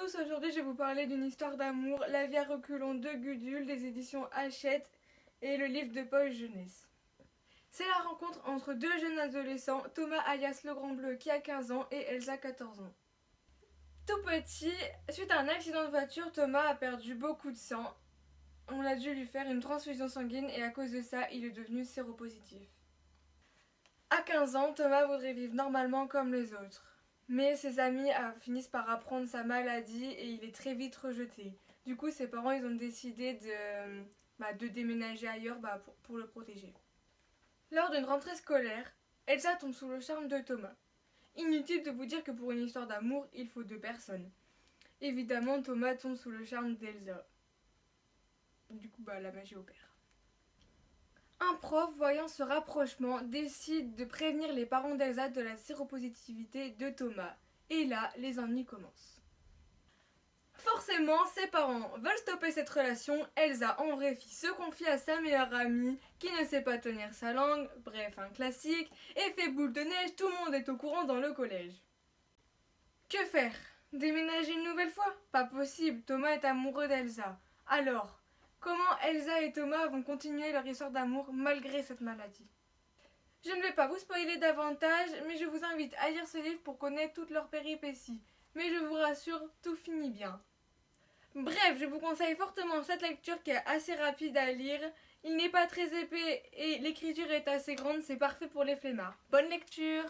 tous, aujourd'hui je vais vous parler d'une histoire d'amour, La vie à reculons de Gudule, des éditions Hachette et le livre de poche jeunesse. C'est la rencontre entre deux jeunes adolescents, Thomas alias Le Grand Bleu qui a 15 ans et Elsa 14 ans. Tout petit, suite à un accident de voiture, Thomas a perdu beaucoup de sang. On a dû lui faire une transfusion sanguine et à cause de ça, il est devenu séropositif. À 15 ans, Thomas voudrait vivre normalement comme les autres. Mais ses amis finissent par apprendre sa maladie et il est très vite rejeté. Du coup, ses parents ils ont décidé de déménager ailleurs pour le protéger. Lors d'une rentrée scolaire, Elsa tombe sous le charme de Thomas. Inutile de vous dire que pour une histoire d'amour, il faut deux personnes. Évidemment, Thomas tombe sous le charme d'Elsa. Du coup, la magie opère. Un prof, voyant ce rapprochement, décide de prévenir les parents d'Elsa de la séropositivité de Thomas. Et là, les ennuis commencent. Forcément, ses parents veulent stopper cette relation. Elsa, en vraie fille, se confie à sa meilleure amie qui ne sait pas tenir sa langue, bref, un classique, et fait boule de neige, tout le monde est au courant dans le collège. Que faire? Déménager une nouvelle fois? Pas possible, Thomas est amoureux d'Elsa. Alors, comment Elsa et Thomas vont continuer leur histoire d'amour malgré cette maladie? Je ne vais pas vous spoiler davantage, mais je vous invite à lire ce livre pour connaître toutes leurs péripéties. Mais je vous rassure, tout finit bien. Bref, je vous conseille fortement cette lecture qui est assez rapide à lire. Il n'est pas très épais et l'écriture est assez grande, c'est parfait pour les flemmards. Bonne lecture!